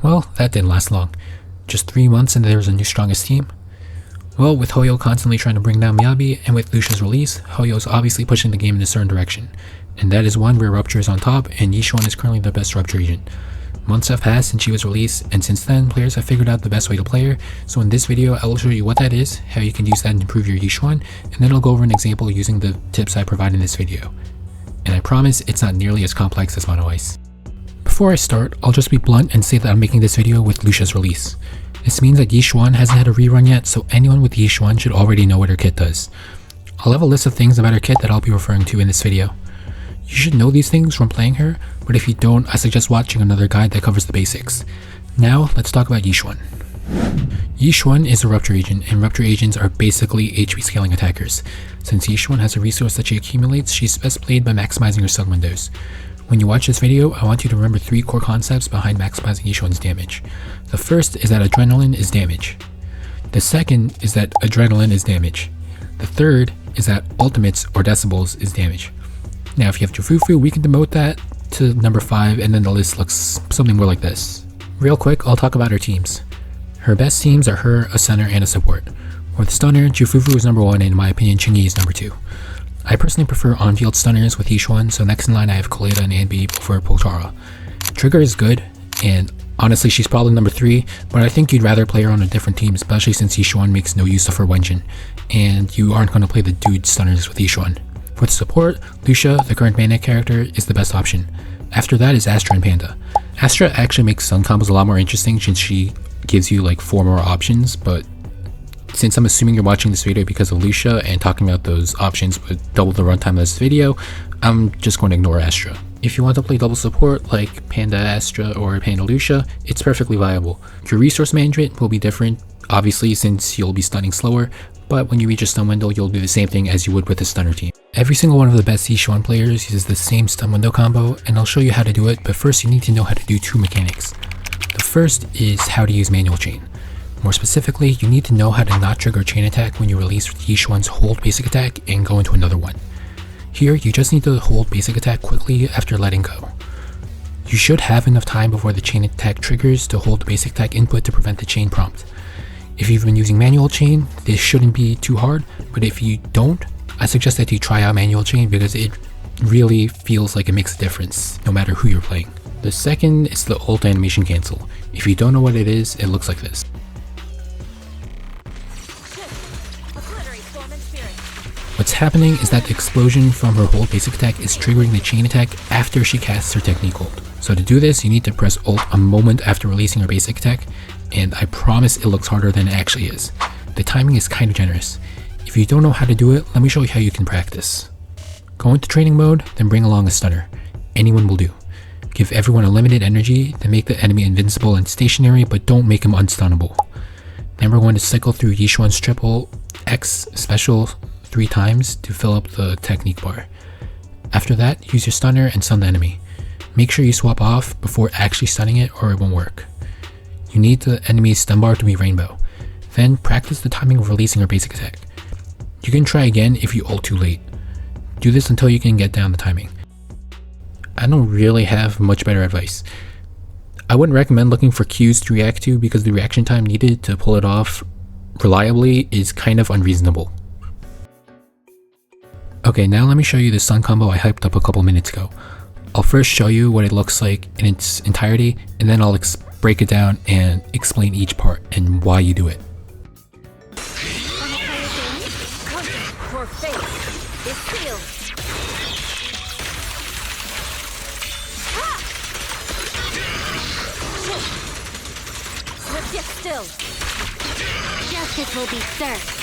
Well, that didn't last long. Just 3 months and there was a new strongest team? Well, with Hoyo constantly trying to bring down Miyabi, and with Lucia's release, Hoyo's obviously pushing the game in a certain direction. And that is one where Rupture is on top, and Xuan is currently the best Rupture agent. Months have passed since she was released, and since then, players have figured out the best way to play her, so in this video, I will show you what that is, how you can use that to improve your Xuan, and then I'll go over an example using the tips I provide in this video. And I promise, it's not nearly as complex as Mono Ice. Before I start, I'll just be blunt and say that I'm making this video with Lucia's release. This means that Xuan hasn't had a rerun yet, so anyone with Xuan should already know what her kit does. I'll have a list of things about her kit that I'll be referring to in this video. You should know these things from playing her, but if you don't, I suggest watching another guide that covers the basics. Now, let's talk about Xuan. Xuan is a Rupture agent, and Rupture agents are basically HP scaling attackers. Since Xuan has a resource that she accumulates, she's best played by maximizing her stun windows. When you watch this video, I want you to remember 3 core concepts behind maximizing Xuan's damage. The first is that adrenaline is damage. The second is that adrenaline is damage. The third is that ultimates or decibels is damage. Now if you have Jufufu, we can demote that to number 5 and then the list looks something more like this. Real quick, I'll talk about her teams. Her best teams are her, a center, and a support. For the stunner, Jufufu is number 1 and in my opinion Chingy is number 2. I personally prefer on-field stunners with Xuan, so next in line I have Kaleda and Anbi before Pochara. Trigger is good, and honestly she's probably number 3, but I think you'd rather play her on a different team, especially since Xuan makes no use of her Wenjin, and you aren't going to play the dude stunners with Xuan. For the support, Lucia, the current Bandit character, is the best option. After that is Astra and Panda. Astra actually makes stun combos a lot more interesting since she gives you like 4 more options, but since I'm assuming you're watching this video because of Lucia and talking about those options with double the runtime of this video, I'm just going to ignore Astra. If you want to play double support like Panda Astra or Panda Lucia, it's perfectly viable. Your resource management will be different, obviously since you'll be stunning slower, but when you reach a stun window, you'll do the same thing as you would with a stunner team. Every single one of the best Xuan players uses the same stun window combo, and I'll show you how to do it, but first you need to know how to do 2 mechanics. The first is how to use manual chain. More specifically, you need to know how to not trigger a chain attack when you release Xuan's hold basic attack and go into another one. Here, you just need to hold basic attack quickly after letting go. You should have enough time before the chain attack triggers to hold the basic attack input to prevent the chain prompt. If you've been using manual chain, this shouldn't be too hard, but if you don't, I suggest that you try out manual chain because it really feels like it makes a difference no matter who you're playing. The second is the ult animation cancel. If you don't know what it is, it looks like this. What's happening is that the explosion from her hold basic attack is triggering the chain attack after she casts her technique ult. So to do this, you need to press ult a moment after releasing her basic attack, and I promise it looks harder than it actually is. The timing is kind of generous. If you don't know how to do it, let me show you how you can practice. Go into training mode, then bring along a stunner. Anyone will do. Give everyone a limited energy, then make the enemy invincible and stationary, but don't make him unstunnable. Then we're going to cycle through Xuan's triple X special 3 times to fill up the technique bar. After that, use your stunner and stun the enemy. Make sure you swap off before actually stunning it or it won't work. You need the enemy's stun bar to be rainbow. Then practice the timing of releasing her basic attack. You can try again if you ult too late. Do this until you can get down the timing. I don't really have much better advice. I wouldn't recommend looking for cues to react to because the reaction time needed to pull it off reliably is kind of unreasonable. Okay, now let me show you the stun combo I hyped up a couple minutes ago. I'll first show you what it looks like in its entirety, and then I'll break it down and explain each part and why you do it. Sit still. Justice will be served.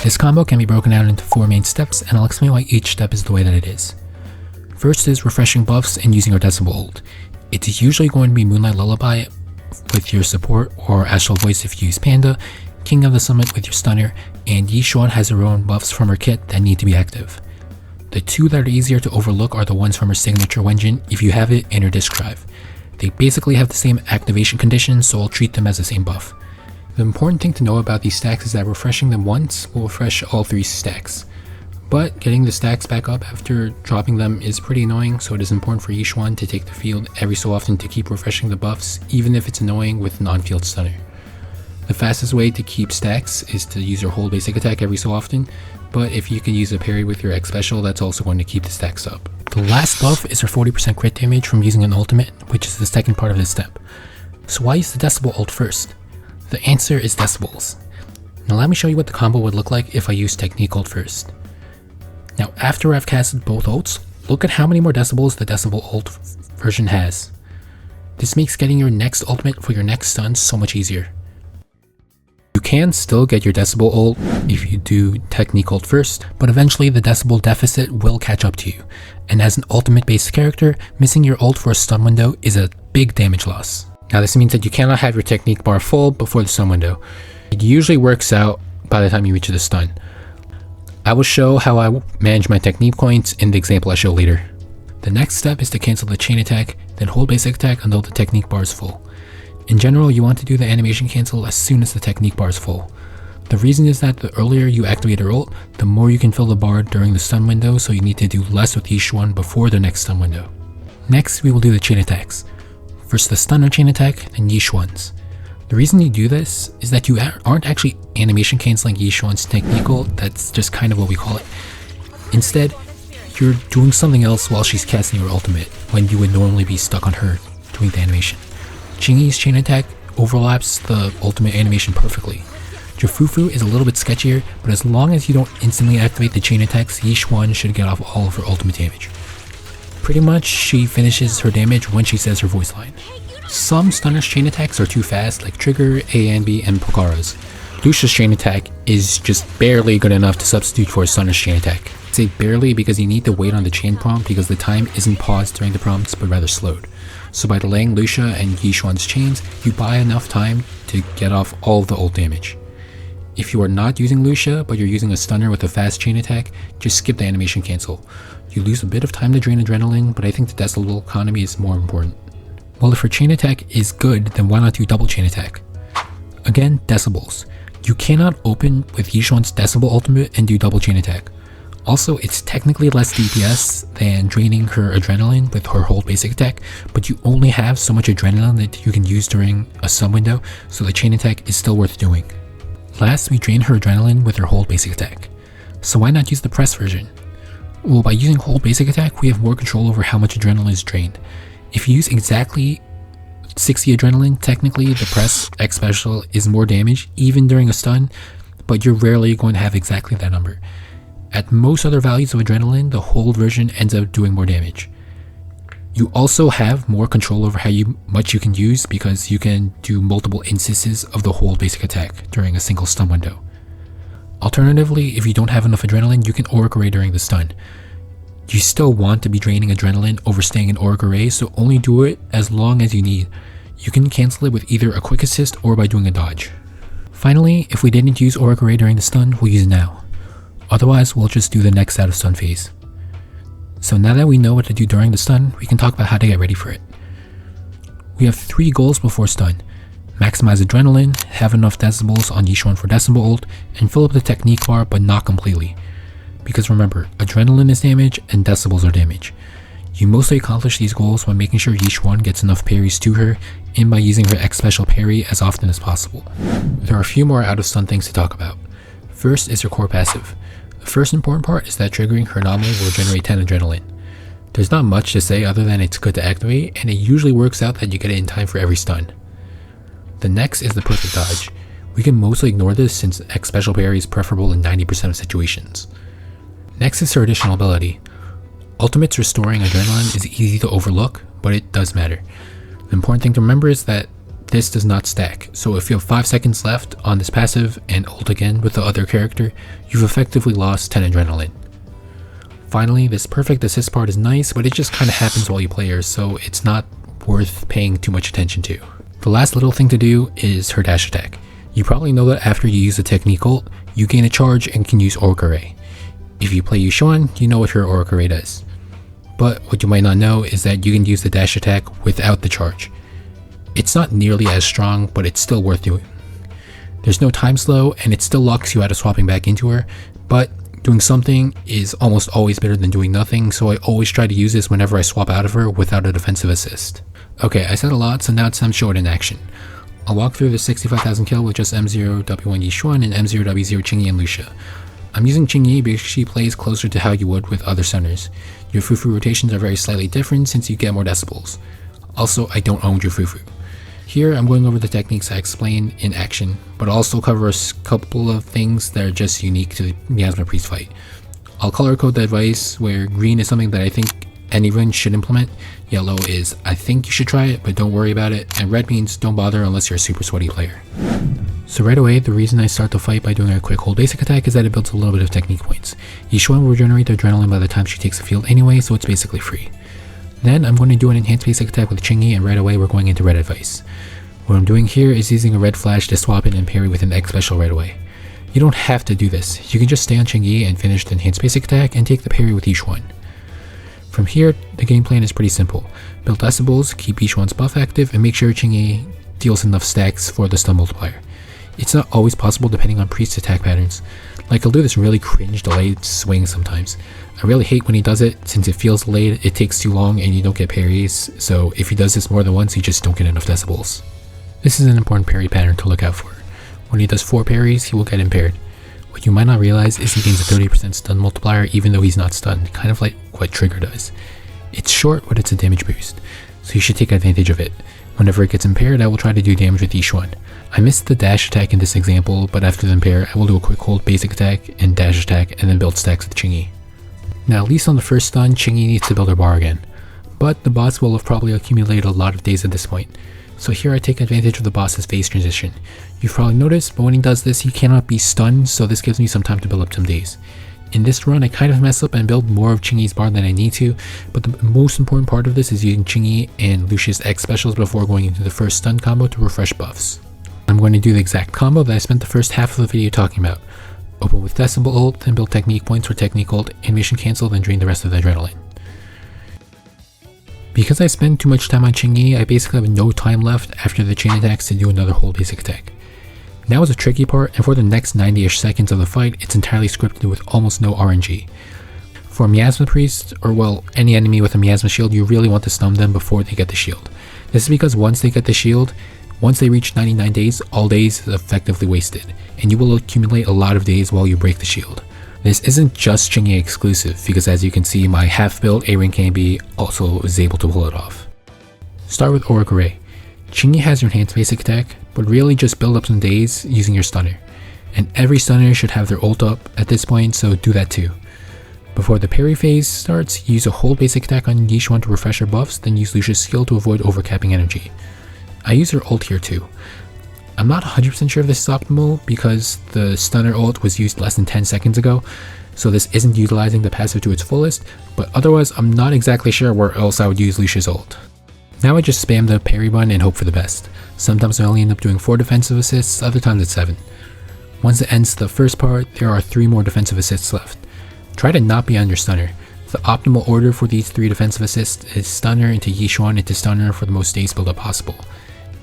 This combo can be broken down into 4 main steps, and I'll explain why each step is the way that it is. First is refreshing buffs and using our decibel ult. It's usually going to be Moonlight Lullaby with your support, or Astral Voice if you use Panda, King of the Summit with your stunner, and Xuan has her own buffs from her kit that need to be active. The 2 that are easier to overlook are the ones from her signature Wenjin if you have it and her disk drive. They basically have the same activation conditions, so I'll treat them as the same buff. The important thing to know about these stacks is that refreshing them once will refresh all 3 stacks. But getting the stacks back up after dropping them is pretty annoying, so it is important for Xuan to take the field every so often to keep refreshing the buffs, even if it's annoying with non-field stunner. The fastest way to keep stacks is to use your whole basic attack every so often, but if you can use a parry with your X special, that's also going to keep the stacks up. The last buff is her 40% crit damage from using an ultimate, which is the second part of this step. So why use the Decibel ult first? The answer is decibels. Now let me show you what the combo would look like if I use Technique ult first. Now after I've casted both ults, look at how many more decibels the Decibel ult version has. This makes getting your next ultimate for your next stun so much easier. You can still get your Decibel ult if you do Technique ult first, but eventually the Decibel deficit will catch up to you, and as an ultimate based character, missing your ult for a stun window is a big damage loss. Now this means that you cannot have your technique bar full before the stun window. It usually works out by the time you reach the stun. I will show how I manage my technique points in the example I show later. The next step is to cancel the chain attack, then hold basic attack until the technique bar is full. In general, you want to do the animation cancel as soon as the technique bar is full. The reason is that the earlier you activate your ult, the more you can fill the bar during the stun window, so you need to do less with each one before the next stun window. Next, we will do the chain attacks. First the stunner chain attack, then Xuan's. The reason you do this is that you aren't actually animation canceling Xuan's technique ult, that's just kind of what we call it. Instead, you're doing something else while she's casting your ultimate, when you would normally be stuck on her doing the animation. Chingy's chain attack overlaps the ultimate animation perfectly. Jafufu is a little bit sketchier, but as long as you don't instantly activate the chain attacks, Xuan should get off all of her ultimate damage. Pretty much, she finishes her damage when she says her voice line. Some Stunner's chain attacks are too fast, like Trigger, ANB, and Pokara's. Lucia's chain attack is just barely good enough to substitute for a Stunner's chain attack. I say barely because you need to wait on the chain prompt because the time isn't paused during the prompts but rather slowed. So by delaying Lucia and Xuan's chains, you buy enough time to get off all of the ult damage. If you are not using Lucia but you're using a Stunner with a fast chain attack, just skip the animation cancel. You lose a bit of time to drain adrenaline, but I think the decibel economy is more important. Well, if her chain attack is good, then why not do double chain attack? Again, decibels. You cannot open with Xuan's Decibel ultimate and do double chain attack. Also, it's technically less DPS than draining her adrenaline with her whole basic attack, but you only have so much adrenaline that you can use during a sub window, so the chain attack is still worth doing. Last, we drain her adrenaline with her whole basic attack. So why not use the press version? Well, by using whole basic attack, we have more control over how much adrenaline is drained. If you use exactly 60 adrenaline, technically the press X special is more damage even during a stun, but you're rarely going to have exactly that number. At most other values of adrenaline, the whole version ends up doing more damage. You also have more control over how much you can use because you can do multiple instances of the whole basic attack during a single stun window. Alternatively, if you don't have enough adrenaline, you can Auric Array during the stun. You still want to be draining adrenaline over staying in Auric Array, so only do it as long as you need. You can cancel it with either a quick assist or by doing a dodge. Finally, if we didn't use Auric Array during the stun, we'll use it now. Otherwise, we'll just do the next out of stun phase. So now that we know what to do during the stun, we can talk about how to get ready for it. We have 3 goals before stun. Maximize adrenaline, have enough decibels on Xuan for Decibel ult, and fill up the technique bar but not completely. Because remember, adrenaline is damage and decibels are damage. You mostly accomplish these goals by making sure Xuan gets enough parries to her and by using her X special parry as often as possible. There are a few more out of stun things to talk about. First is her core passive. The first important part is that triggering her anomaly will generate 10 adrenaline. There's not much to say other than it's good to activate, and it usually works out that you get it in time for every stun. The next is the perfect dodge. We can mostly ignore this since X special parry is preferable in 90% of situations. Next is her additional ability. Ultimates restoring adrenaline is easy to overlook, but it does matter. The important thing to remember is that this does not stack, so if you have 5 seconds left on this passive and ult again with the other character, you've effectively lost 10 adrenaline. Finally, this perfect assist part is nice, but it just kinda happens while you play her, so it's not worth paying too much attention to. The last little thing to do is her dash attack. You probably know that after you use the technique ult, you gain a charge and can use Auric Array. If you play Xuan, you know what her Auric Array does. But what you might not know is that you can use the dash attack without the charge. It's not nearly as strong, but it's still worth doing. There's no time slow, and it still locks you out of swapping back into her, but doing something is almost always better than doing nothing, so I always try to use this whenever I swap out of her without a defensive assist. Okay, I said a lot, so now it's time to show it in action. I'll walk through the 65,000 kill with just M0 W1 Xuan and M0 W0 Qingyi and Lucia. I'm using Qingyi because she plays closer to how you would with other stunners. Your Fufu rotations are very slightly different since you get more decibels. Also, I don't own your Fufu. Here, I'm going over the techniques I explain in action, but I'll also cover a couple of things that are just unique to the Miasma Priest fight. I'll color code the advice, where green is something that I think anyone should implement, yellow is I think you should try it but don't worry about it, and red means don't bother unless you're a super sweaty player. So right away, the reason I start the fight by doing a quick hold basic attack is that it builds a little bit of technique points. Xuan will regenerate the adrenaline by the time she takes the field anyway, so it's basically free. Then I'm going to do an enhanced basic attack with Qingyi, and right away we're going into red advice. What I'm doing here is using a red flash to swap it and parry with an X special right away. You don't have to do this, you can just stay on Qingyi and finish the enhanced basic attack and take the parry with Xuan. From here, the game plan is pretty simple. Build decibels, keep Xuan's buff active, and make sure Qingyi deals enough stacks for the stun multiplier. It's not always possible depending on Priest's attack patterns. Like, he'll do this really cringe delayed swing sometimes. I really hate when he does it, since it feels delayed, it takes too long and you don't get parries, so if he does this more than once you just don't get enough decibels. This is an important parry pattern to look out for. When he does 4 parries, he will get impaired. What you might not realize is he gains a 30% stun multiplier even though he's not stunned, kind of like what Trigger does. It's short, but it's a damage boost, so you should take advantage of it. Whenever it gets impaired, I will try to do damage with Xuan. I missed the dash attack in this example, but after the impair, I will do a quick hold basic attack and dash attack and then build stacks with Qingyi. Now, at least on the first stun, Qingyi needs to build her bar again, but the boss will have probably accumulated a lot of days at this point. So here I take advantage of the boss's phase transition. You've probably noticed, but when he does this, he cannot be stunned, so this gives me some time to build up some days. In this run, I kind of mess up and build more of Qingyi's bar than I need to, but the most important part of this is using Qingyi and Lucia's X specials before going into the first stun combo to refresh buffs. I'm going to do the exact combo that I spent the first half of the video talking about. Open with Decibel ult, then build technique points for technique ult, animation cancel, then drain the rest of the adrenaline. Because I spend too much time on Qingyi, I basically have no time left after the chain attacks to do another hold basic attack. Now is the tricky part, and for the next 90-ish seconds of the fight, it's entirely scripted with almost no RNG. For Miasma Priest, or well, any enemy with a Miasma shield, you really want to stun them before they get the shield. This is because once they get the shield, once they reach 99 days, all days is effectively wasted, and you will accumulate a lot of days while you break the shield. This isn't just Qingyi exclusive, because as you can see, my half-built A-Ring KB also is able to pull it off. Start with Auric Array. Qingyi has your enhanced basic attack, but really just build up some days using your stunner. And every stunner should have their ult up at this point, so do that too. Before the parry phase starts, use a hold basic attack on Xuan to refresh her buffs, then use Lucia's skill to avoid overcapping energy. I use her ult here too. I'm not 100% sure if this is optimal because the stunner ult was used less than 10 seconds ago, so this isn't utilizing the passive to its fullest, but otherwise I'm not exactly sure where else I would use Lucia's ult. Now I just spam the parry button and hope for the best. Sometimes I only end up doing 4 defensive assists, other times it's 7. Once it ends the first part, there are 3 more defensive assists left. Try to not be on your stunner. The optimal order for these 3 defensive assists is stunner into Xuan into stunner for the most days build up possible.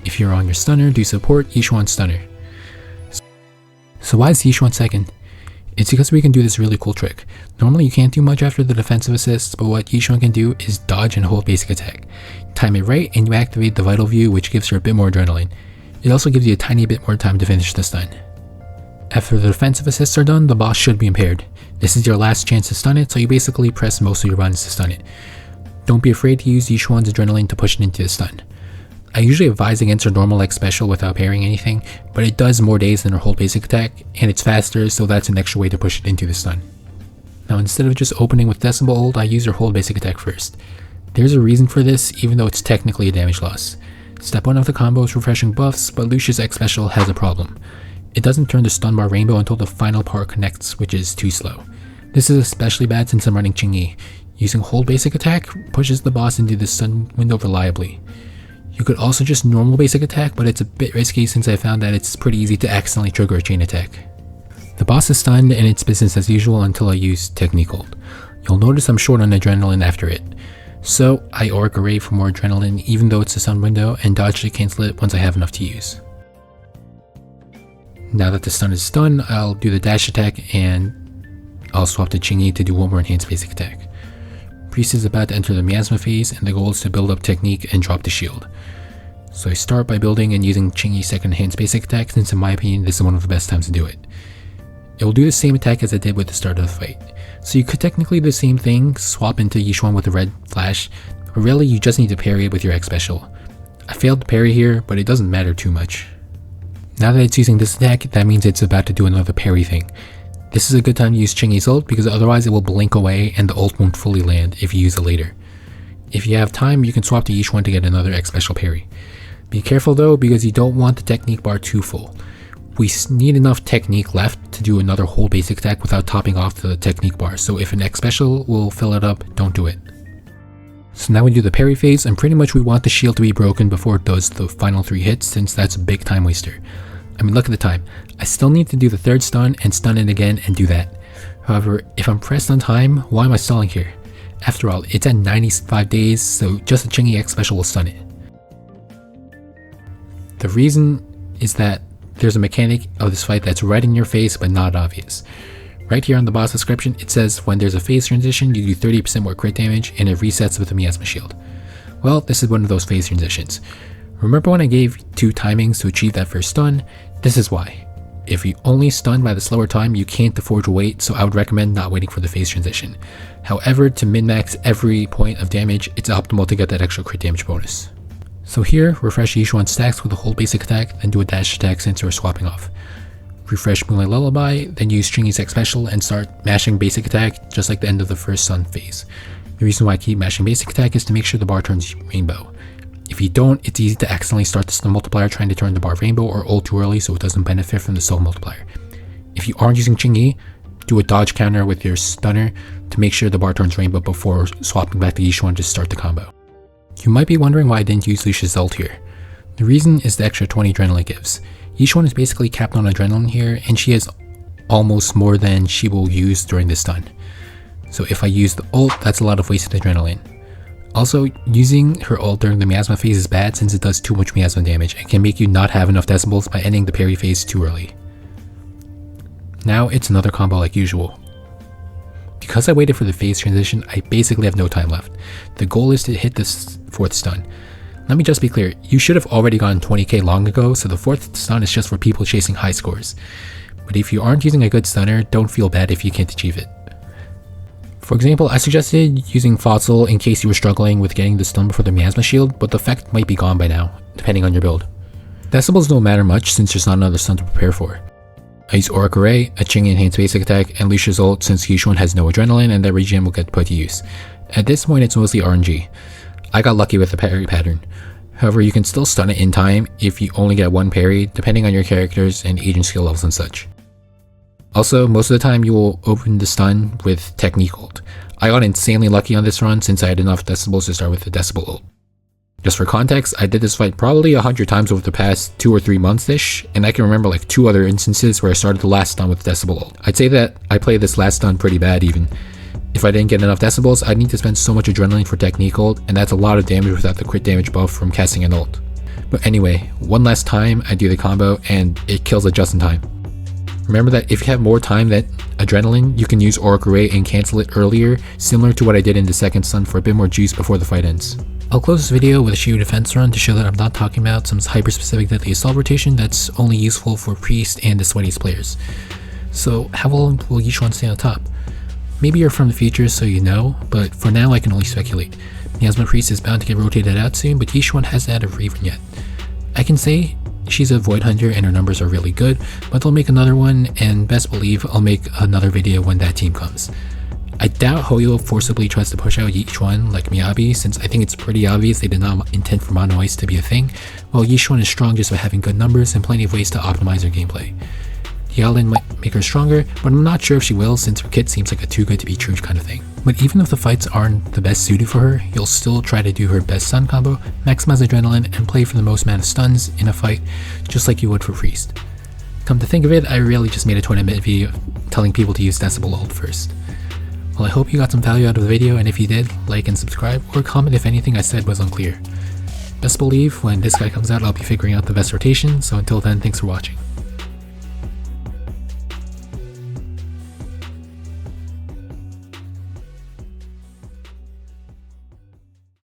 If you're on your stunner, do support Xuan stunner. So why is Xuan second? It's because we can do this really cool trick. Normally you can't do much after the defensive assists, but what Xuan can do is dodge and hold basic attack. Time it right and you activate the vital view, which gives her a bit more adrenaline. It also gives you a tiny bit more time to finish the stun. After the defensive assists are done, the boss should be impaired. This is your last chance to stun it, so you basically press most of your buttons to stun it. Don't be afraid to use Xuan's adrenaline to push it into the stun. I usually advise against her normal X special without parrying anything, but it does more days than her hold basic attack, and it's faster, so that's an extra way to push it into the stun. Now instead of just opening with Decibel ult, I use her hold basic attack first. There's a reason for this, even though it's technically a damage loss. Step 1 of the combo is refreshing buffs, but Lucia's X special has a problem. It doesn't turn the stun bar rainbow until the final part connects, which is too slow. This is especially bad since I'm running Qingyi. Using hold basic attack pushes the boss into the stun window reliably. You could also just normal basic attack, but it's a bit risky since I found that it's pretty easy to accidentally trigger a chain attack. The boss is stunned and it's business as usual until I use technique ult. You'll notice I'm short on adrenaline after it. So I Auric Array for more adrenaline even though it's a stun window and dodge to cancel it once I have enough to use. Now that the stun is done, I'll do the dash attack and I'll swap to Qingyi to do one more enhanced basic attack. Priest is about to enter the miasma phase, and the goal is to build up technique and drop the shield. So I start by building and using Qingyi's second enhanced basic attack, since in my opinion this is one of the best times to do it. It will do the same attack as it did with the start of the fight. So you could technically do the same thing, swap into Xuan with a red flash, but really you just need to parry it with your X special. I failed to parry here, but it doesn't matter too much. Now that it's using this attack, that means it's about to do another parry thing. This is a good time to use Qingyi's ult because otherwise it will blink away and the ult won't fully land if you use it later. If you have time, you can swap to Xuan to get another X special parry. Be careful though, because you don't want the technique bar too full. We need enough technique left to do another whole basic attack without topping off the technique bar, so if an X special will fill it up, don't do it. So now we do the parry phase, and pretty much we want the shield to be broken before it does the final 3 hits, since that's a big time waster. I mean, look at the time. I still need to do the 3rd stun and stun it again and do that. However, if I'm pressed on time, why am I stalling here? After all, it's at 95 days, so just a Qingyi X special will stun it. The reason is that there's a mechanic of this fight that's right in your face but not obvious. Right here on the boss description, it says when there's a phase transition, you do 30% more crit damage and it resets with a miasma shield. Well, this is one of those phase transitions. Remember when I gave 2 timings to achieve that first stun? This is why. If you only stun by the slower time, you can't afford to wait, so I would recommend not waiting for the phase transition. However, to min-max every point of damage, it's optimal to get that extra crit damage bonus. So here, refresh Xuan stacks with a whole basic attack, then do a dash attack since we're swapping off. Refresh Moonlight Lullaby, then use Qingyi's X special and start mashing basic attack just like the end of the first stun phase. The reason why I keep mashing basic attack is to make sure the bar turns rainbow. If you don't, it's easy to accidentally start the stun multiplier trying to turn the bar rainbow or ult too early so it doesn't benefit from the soul multiplier. If you aren't using Qingyi, do a dodge counter with your stunner to make sure the bar turns rainbow before swapping back to Xuan to start the combo. You might be wondering why I didn't use Lucia's ult here. The reason is the extra 20 adrenaline it gives. Xuan is basically capped on adrenaline here, and she has almost more than she will use during this stun. So if I use the ult, that's a lot of wasted adrenaline. Also, using her ult during the miasma phase is bad since it does too much miasma damage and can make you not have enough decibels by ending the parry phase too early. Now it's another combo like usual. Because I waited for the phase transition, I basically have no time left. The goal is to hit this 4th stun. Let me just be clear, you should have already gotten 20k long ago, so the 4th stun is just for people chasing high scores. But if you aren't using a good stunner, don't feel bad if you can't achieve it. For example, I suggested using Fossil in case you were struggling with getting the stun before the miasma shield, but the effect might be gone by now, depending on your build. Decibels don't matter much since there's not another stun to prepare for. I use Auric Array, a Qingyi enhanced basic attack, and Lucia's ult since Xuan has no adrenaline and that regen will get put to use. At this point it's mostly RNG. I got lucky with the parry pattern. However, you can still stun it in time if you only get 1 parry, depending on your characters and agent skill levels and such. Also, most of the time you will open the stun with Technique ult. I got insanely lucky on this run since I had enough decibels to start with the decibel ult. Just for context, I did this fight probably 100 times over the past 2 or 3 months-ish, and I can remember like 2 other instances where I started the last stun with decibel ult. I'd say that I played this last stun pretty bad even. If I didn't get enough decibels, I'd need to spend so much adrenaline for Technique ult, and that's a lot of damage without the crit damage buff from casting an ult. But anyway, one last time I do the combo and it kills it just in time. Remember that if you have more time than adrenaline, you can use Auric Array and cancel it earlier, similar to what I did in the second stun for a bit more juice before the fight ends. I'll close this video with a shield defense run to show that I'm not talking about some hyper-specific deadly assault rotation that's only useful for Priest and the sweatiest players. So how long will Xuan stay on top? Maybe you're from the future so you know, but for now I can only speculate. Miasma Priest is bound to get rotated out soon, but Xuan hasn't had a Reaver yet. I can say she's a Void Hunter and her numbers are really good, but they'll make another one, and best believe I'll make another video when that team comes. I doubt Hoyo forcibly tries to push out Xuan like Miyabi, since I think it's pretty obvious they did not intend for Mono Ice to be a thing, while Xuan is strong just by having good numbers and plenty of ways to optimize her gameplay. Yalin might make her stronger, but I'm not sure if she will since her kit seems like a too good to be true kind of thing. But even if the fights aren't the best suited for her, you'll still try to do her best stun combo, maximize adrenaline, and play for the most amount of stuns in a fight, just like you would for Priest. Come to think of it, I really just made a 20-minute video telling people to use Decibel ult first. Well, I hope you got some value out of the video, and if you did, like and subscribe, or comment if anything I said was unclear. Best believe when this guy comes out I'll be figuring out the best rotation, so until then, thanks for watching.